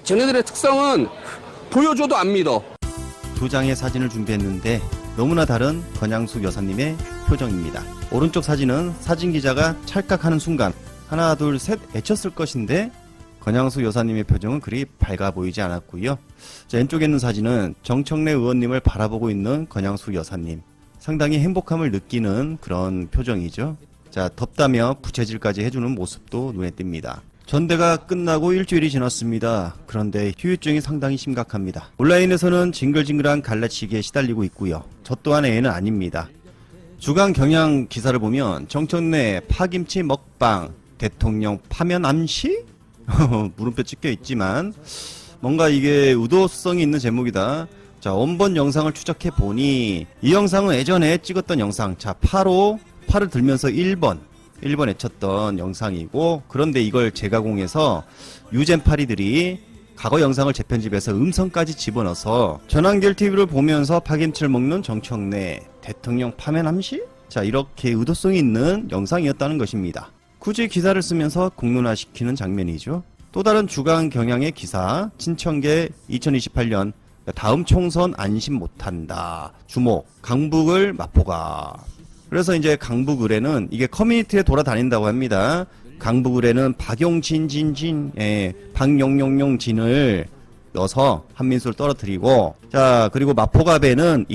쟤네들의 특성은 보여줘도 안 믿어. 두 장의 사진을 준비했는데 너무나 다른 권양숙 여사님의 표정입니다. 오른쪽 사진은 사진 기자가 찰칵하는 순간 하나 둘 셋 애쳤을 것인데 권양숙 여사님의 표정은 그리 밝아 보이지 않았고요. 자, 왼쪽에 있는 사진은 정청래 의원님을 바라보고 있는 권양숙 여사님. 상당히 행복함을 느끼는 그런 표정이죠. 자, 덥다며 부채질까지 해주는 모습도 눈에 띕니다. 전대가 끝나고 일주일이 지났습니다. 그런데 휴유증이 상당히 심각합니다. 온라인에서는 징글징글한 갈라치기에 시달리고 있고요. 저 또한 애는 아닙니다. 주간 경향 기사를 보면 정청래 파김치 먹방, 대통령 파면 암시? 물음표 찍혀 있지만 뭔가 이게 의도성이 있는 제목이다. 자, 원본 영상을 추적해 보니 이 영상은 예전에 찍었던 영상. 자, 팔을 들면서 1번 외쳤던 영상이고, 그런데 이걸 재가공해서 유잼파리들이 과거 영상을 재편집해서 음성까지 집어넣어서 전환결 TV를 보면서 파김치를 먹는 정청래 대통령 파면 암시? 자, 이렇게 의도성이 있는 영상이었다는 것입니다. 굳이 기사를 쓰면서 공론화시키는 장면이죠. 또 다른 주간 경향의 기사, 친청계 2028년 다음 총선 안심 못한다. 주목, 강북을 마포가. 그래서 이제 강북 의뢰는 이게 커뮤니티에 돌아다닌다고 합니다. 강북 의뢰는 박용진진을 넣어서 한민수를 떨어뜨리고, 자, 그리고 마포갑에는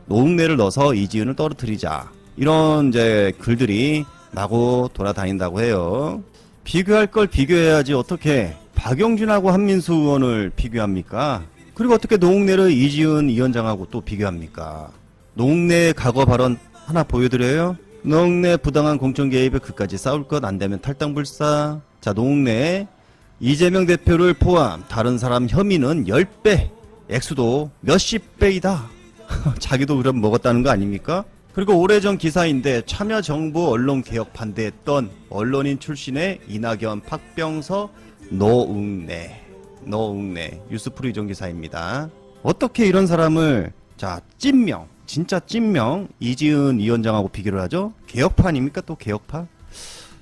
노웅래를 넣어서 이지은을 떨어뜨리자. 이런 이제 글들이 나고 돌아다닌다고 해요. 비교할 걸 비교해야지 어떻게 박용진하고 한민수 의원을 비교합니까? 그리고 어떻게 노웅래를 이지은 위원장하고 또 비교합니까? 노웅래의 과거 발언 하나 보여드려요. 노웅래 부당한 공천 개입에 그까지 싸울 것 안되면 탈당불사. 자, 노웅래 이재명 대표를 포함 다른 사람 혐의는 10배, 액수도 몇십 배이다. 자기도 그럼 먹었다는 거 아닙니까? 그리고 오래전 기사인데 참여정부 언론개혁 반대했던 언론인 출신의 이낙연, 박병서, 노웅래 뉴스프로 이전 기사입니다. 어떻게 이런 사람을, 자, 진짜 찐명 이지은 위원장하고 비교를 하죠? 개혁파 아닙니까? 또 개혁파?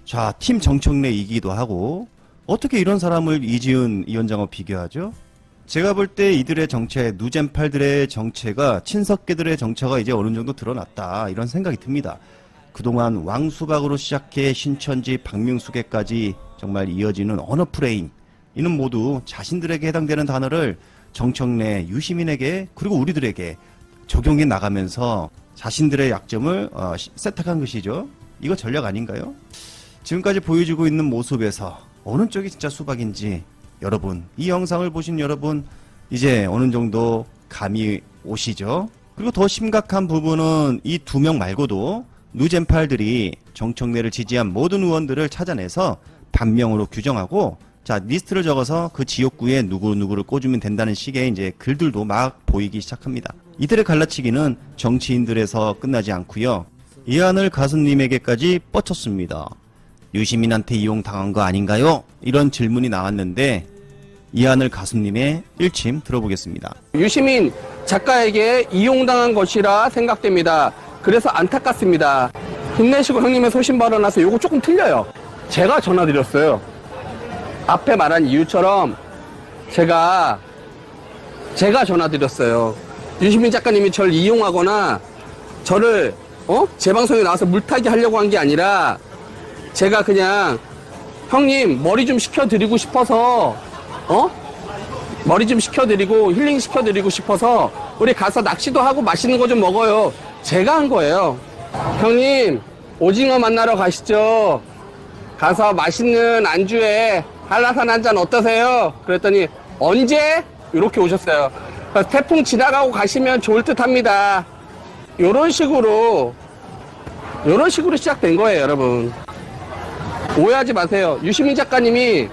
자, 팀 정청래이기도 하고 어떻게 이런 사람을 이지은 위원장하고 비교하죠? 제가 볼 때 이들의 정체, 누잼팔들의 정체가, 친석계들의 정체가 이제 어느 정도 드러났다, 이런 생각이 듭니다. 그동안 왕수박으로 시작해 신천지, 박명수계까지 정말 이어지는 언어 프레임, 이는 모두 자신들에게 해당되는 단어를 정청래, 유시민에게, 그리고 우리들에게 적용해 나가면서 자신들의 약점을 세탁한 것이죠. 이거 전략 아닌가요? 지금까지 보여주고 있는 모습에서 어느 쪽이 진짜 수박인지 여러분, 이 영상을 보신 여러분 이제 어느 정도 감이 오시죠? 그리고 더 심각한 부분은 이 두 명 말고도 누잼팔들이 정청래를 지지한 모든 의원들을 찾아내서 반명으로 규정하고, 자, 리스트를 적어서 그 지역구에 누구누구를 꽂으면 된다는 식의 이제 글들도 막 보이기 시작합니다. 이들의 갈라치기는 정치인들에서 끝나지 않고요. 이하늘 가수님에게까지 뻗쳤습니다. 유시민한테 이용당한 거 아닌가요? 이런 질문이 나왔는데 이하늘 가수님의 일침 들어보겠습니다. 유시민 작가에게 이용당한 것이라 생각됩니다. 그래서 안타깝습니다. 힘내시고 형님의 소신 발언하세요. 요거 조금 틀려요. 제가 전화드렸어요. 앞에 말한 이유처럼 제가 전화드렸어요. 유시민 작가님이 저를 이용하거나 저를 제 방송에 나와서 물타기 하려고 한 게 아니라 제가 그냥 형님 머리 좀 식혀드리고 싶어서 머리 좀 식혀드리고 힐링 식혀드리고 싶어서 우리 가서 낚시도 하고 맛있는 거 좀 먹어요. 제가 한 거예요. 형님 오징어 만나러 가시죠. 가서 맛있는 안주에 한라산 한 잔 어떠세요? 그랬더니 언제? 이렇게 오셨어요. 그래서 태풍 지나가고 가시면 좋을 듯 합니다. 요런 식으로 시작된 거예요, 여러분. 오해하지 마세요. 유시민 작가님이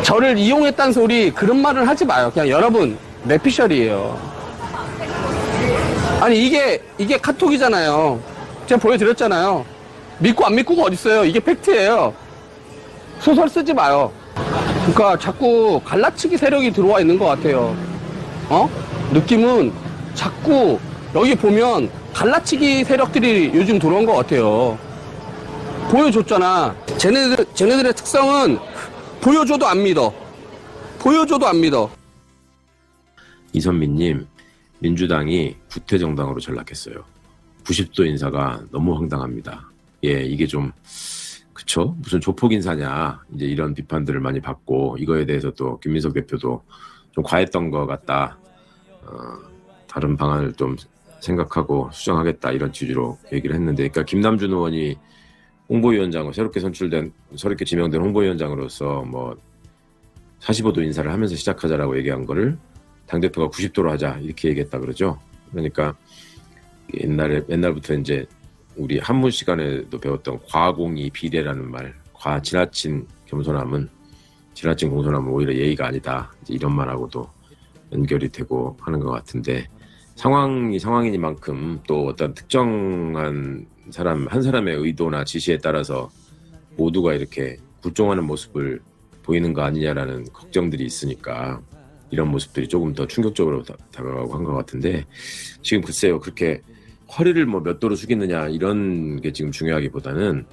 저를 이용했다는 소리, 그런 말을 하지 마요. 그냥 여러분, 뇌피셜이에요. 아니, 이게 카톡이잖아요. 제가 보여드렸잖아요. 믿고 안 믿고가 어딨어요. 이게 팩트예요. 소설 쓰지 마요. 그러니까 자꾸 갈라치기 세력이 들어와 있는 것 같아요. 느낌은 자꾸 여기 보면 갈라치기 세력들이 요즘 들어온 것 같아요. 보여줬잖아. 쟤네들의 특성은 보여줘도 안 믿어. 보여줘도 안 믿어. 이선민님, 민주당이 구태정당으로 전락했어요. 90도 인사가 너무 황당합니다. 예, 이게 좀 그쵸? 무슨 조폭 인사냐, 이제 이런 비판들을 많이 받고, 이거에 대해서 또 김민석 대표도 좀 과했던 것 같다. 다른 방안을 좀 생각하고 수정하겠다, 이런 취지로 얘기를 했는데, 그러니까 김남준 의원이 홍보위원장으로 새롭게 지명된 홍보위원장으로서 뭐 45도 인사를 하면서 시작하자라고 얘기한 거를 당대표가 90도로 하자, 이렇게 얘기했다 그러죠. 그러니까 옛날부터 이제 우리 한문 시간에도 배웠던 과공이 비례라는 말, 지나친 겸손함은, 지나친 공손함은 오히려 예의가 아니다, 이런 말하고도 연결이 되고 하는 것 같은데, 상황이 상황이니만큼 또 어떤 특정한 사람, 한 사람의 의도나 지시에 따라서 모두가 이렇게 굴종하는 모습을 보이는 거 아니냐라는 걱정들이 있으니까 이런 모습들이 조금 더 충격적으로 다가가고 한 것 같은데, 지금 글쎄요, 그렇게 허리를 뭐 몇 도로 숙이느냐 이런 게 지금 중요하기보다는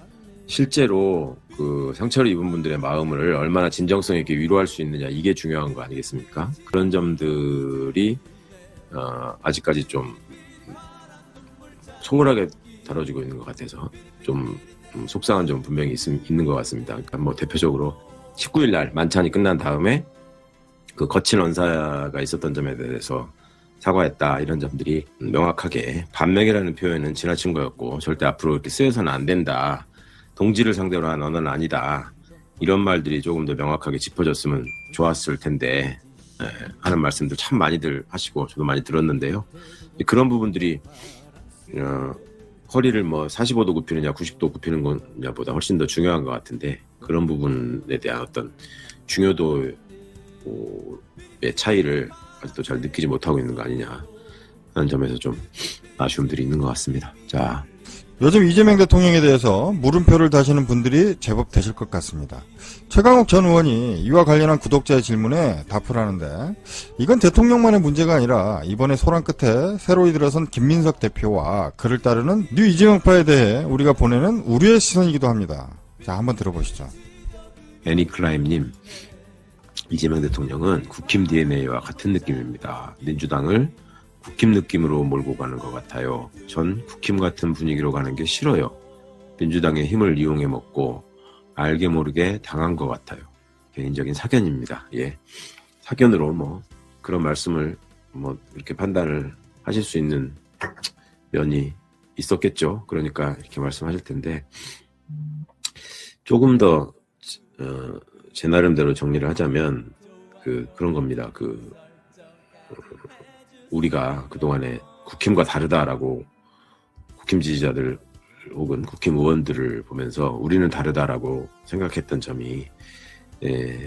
실제로 그 상처를 입은 분들의 마음을 얼마나 진정성 있게 위로할 수 있느냐, 이게 중요한 거 아니겠습니까? 그런 점들이 아직까지 좀 소홀하게 다뤄지고 있는 것 같아서 좀 속상한 점 분명히 있는 것 같습니다. 그러니까 뭐 대표적으로 19일 날 만찬이 끝난 다음에 그 거친 언사가 있었던 점에 대해서 사과했다, 이런 점들이 명확하게, 반명이라는 표현은 지나친 거였고 절대 앞으로 이렇게 쓰여서는 안 된다, 동지를 상대로 한 언어는 아니다, 이런 말들이 조금 더 명확하게 짚어졌으면 좋았을 텐데 하는 말씀들 참 많이들 하시고 저도 많이 들었는데요. 그런 부분들이 허리를 뭐 45도 굽히느냐 90도 굽히는 거냐보다 훨씬 더 중요한 것 같은데, 그런 부분에 대한 어떤 중요도의 차이를 아직도 잘 느끼지 못하고 있는 거 아니냐 하는 점에서 좀 아쉬움들이 있는 것 같습니다. 자, 요즘 이재명 대통령에 대해서 물음표를 다시는 분들이 제법 되실 것 같습니다. 최강욱 전 의원이 이와 관련한 구독자의 질문에 답을 하는데, 이건 대통령만의 문제가 아니라 이번에 소란 끝에 새로이 들어선 김민석 대표와 그를 따르는 뉴 이재명파에 대해 우리가 보내는 우려의 시선이기도 합니다. 자, 한번 들어보시죠. 애니클라임님, 이재명 대통령은 국힘 DNA와 같은 느낌입니다. 민주당을 국힘 느낌으로 몰고 가는 것 같아요. 전 국힘 같은 분위기로 가는 게 싫어요. 민주당의 힘을 이용해 먹고 알게 모르게 당한 것 같아요. 개인적인 사견입니다. 예, 사견으로 뭐 그런 말씀을 뭐 이렇게 판단을 하실 수 있는 면이 있었겠죠. 그러니까 이렇게 말씀하실 텐데, 조금 더 제 나름대로 정리를 하자면 그런 겁니다. 우리가 그동안에 국힘과 다르다라고 국힘 지지자들 혹은 국힘 의원들을 보면서 우리는 다르다라고 생각했던 점이,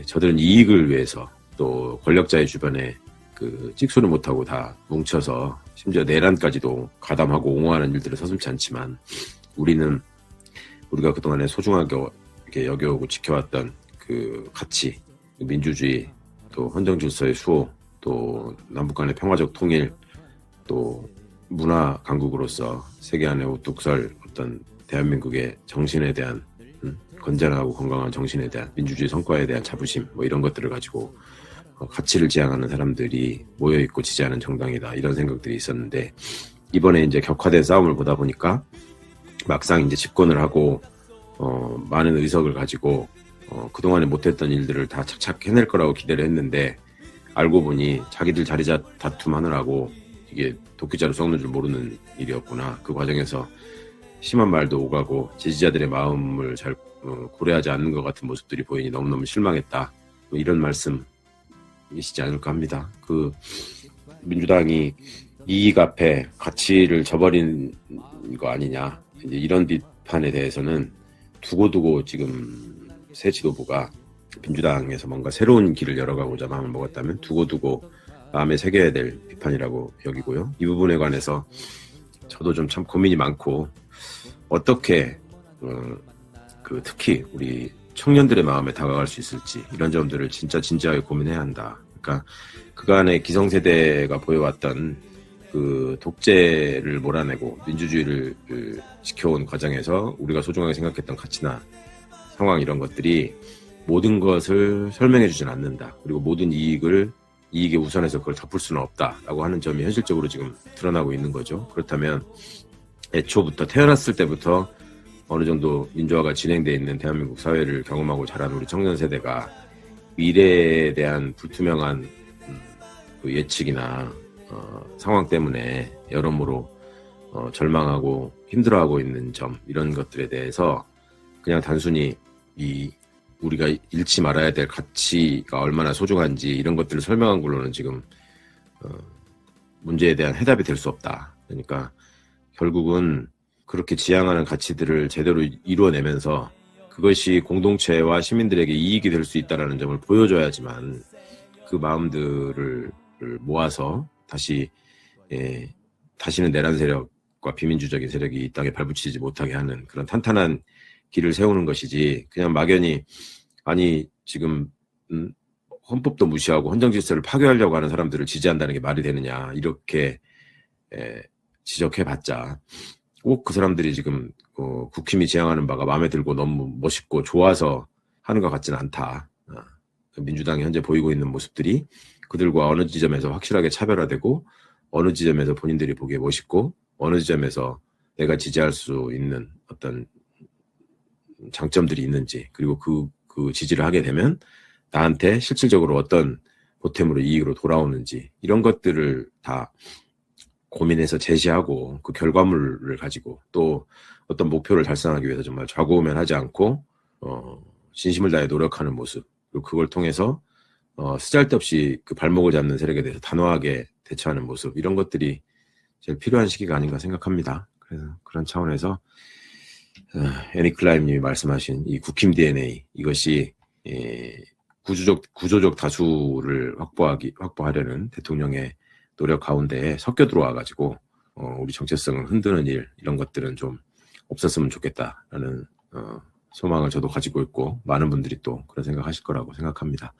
저들은 이익을 위해서 또 권력자의 주변에 그 찍소리 못하고 다 뭉쳐서 심지어 내란까지도 가담하고 옹호하는 일들을 서슴지 않지만, 우리가 그동안에 소중하게 이렇게 여겨오고 지켜왔던 그 가치, 민주주의, 또 헌정 질서의 수호, 또 남북 간의 평화적 통일, 또 문화 강국으로서 세계 안에 우뚝 설 어떤 대한민국의 정신에 대한, 건전하고 건강한 정신에 대한, 민주주의 성과에 대한 자부심, 뭐 이런 것들을 가지고 가치를 지향하는 사람들이 모여있고 지지하는 정당이다, 이런 생각들이 있었는데, 이번에 이제 격화된 싸움을 보다 보니까 막상 이제 집권을 하고 많은 의석을 가지고 그동안에 못했던 일들을 다 착착 해낼 거라고 기대를 했는데, 알고 보니 자기들 자리자 다툼하느라고 이게 도끼자루 썩는 줄 모르는 일이었구나. 그 과정에서 심한 말도 오가고 지지자들의 마음을 잘 고려하지 않는 것 같은 모습들이 보이니 너무너무 실망했다, 뭐 이런 말씀이시지 않을까 합니다. 그 민주당이 이익 앞에 가치를 저버린 거 아니냐, 이제 이런 비판에 대해서는 두고두고 지금 새 지도부가 민주당에서 뭔가 새로운 길을 열어가고자 마음을 먹었다면 두고두고 마음에 새겨야 될 비판이라고 여기고요. 이 부분에 관해서 저도 좀 참 고민이 많고, 어떻게 특히 우리 청년들의 마음에 다가갈 수 있을지, 이런 점들을 진짜 진지하게 고민해야 한다. 그러니까 그간의 기성세대가 보여왔던 그 독재를 몰아내고 민주주의를 지켜온 과정에서 우리가 소중하게 생각했던 가치나 상황, 이런 것들이 모든 것을 설명해 주진 않는다. 그리고 모든 이익에 우선해서 그걸 덮을 수는 없다라고 하는 점이 현실적으로 지금 드러나고 있는 거죠. 그렇다면 애초부터 태어났을 때부터 어느 정도 민주화가 진행되어 있는 대한민국 사회를 경험하고 자란 우리 청년 세대가 미래에 대한 불투명한 그 예측이나 상황 때문에 여러모로 절망하고 힘들어하고 있는 점, 이런 것들에 대해서 그냥 단순히 우리가 잃지 말아야 될 가치가 얼마나 소중한지 이런 것들을 설명한 걸로는 지금 문제에 대한 해답이 될 수 없다. 그러니까 결국은 그렇게 지향하는 가치들을 제대로 이루어내면서 그것이 공동체와 시민들에게 이익이 될 수 있다는 점을 보여줘야지만 그 마음들을 모아서 다시는 내란 세력과 비민주적인 세력이 이 땅에 발붙이지 못하게 하는 그런 탄탄한 길을 세우는 것이지, 그냥 막연히 지금 헌법도 무시하고 헌정 질서를 파괴하려고 하는 사람들을 지지한다는 게 말이 되느냐 이렇게 지적해봤자 꼭 그 사람들이 지금 국힘이 지향하는 바가 마음에 들고 너무 멋있고 좋아서 하는 것 같지는 않다. 민주당이 현재 보이고 있는 모습들이 그들과 어느 지점에서 확실하게 차별화되고 어느 지점에서 본인들이 보기에 멋있고 어느 지점에서 내가 지지할 수 있는 어떤 장점들이 있는지, 그리고 그 지지를 하게 되면 나한테 실질적으로 어떤 보탬으로 이익으로 돌아오는지, 이런 것들을 다 고민해서 제시하고 그 결과물을 가지고 또 어떤 목표를 달성하기 위해서 정말 좌고우면하지 않고 진심을 다해 노력하는 모습, 그리고 그걸 통해서 쓰잘데없이 그 발목을 잡는 세력에 대해서 단호하게 대처하는 모습, 이런 것들이 제일 필요한 시기가 아닌가 생각합니다. 그래서 그런 차원에서 애니 클라임님이 말씀하신 이 국힘 DNA, 이것이 구조적 다수를 확보하려는 대통령의 노력 가운데에 섞여 들어와가지고 우리 정체성을 흔드는 일, 이런 것들은 좀 없었으면 좋겠다라는 소망을 저도 가지고 있고 많은 분들이 또 그런 생각하실 거라고 생각합니다.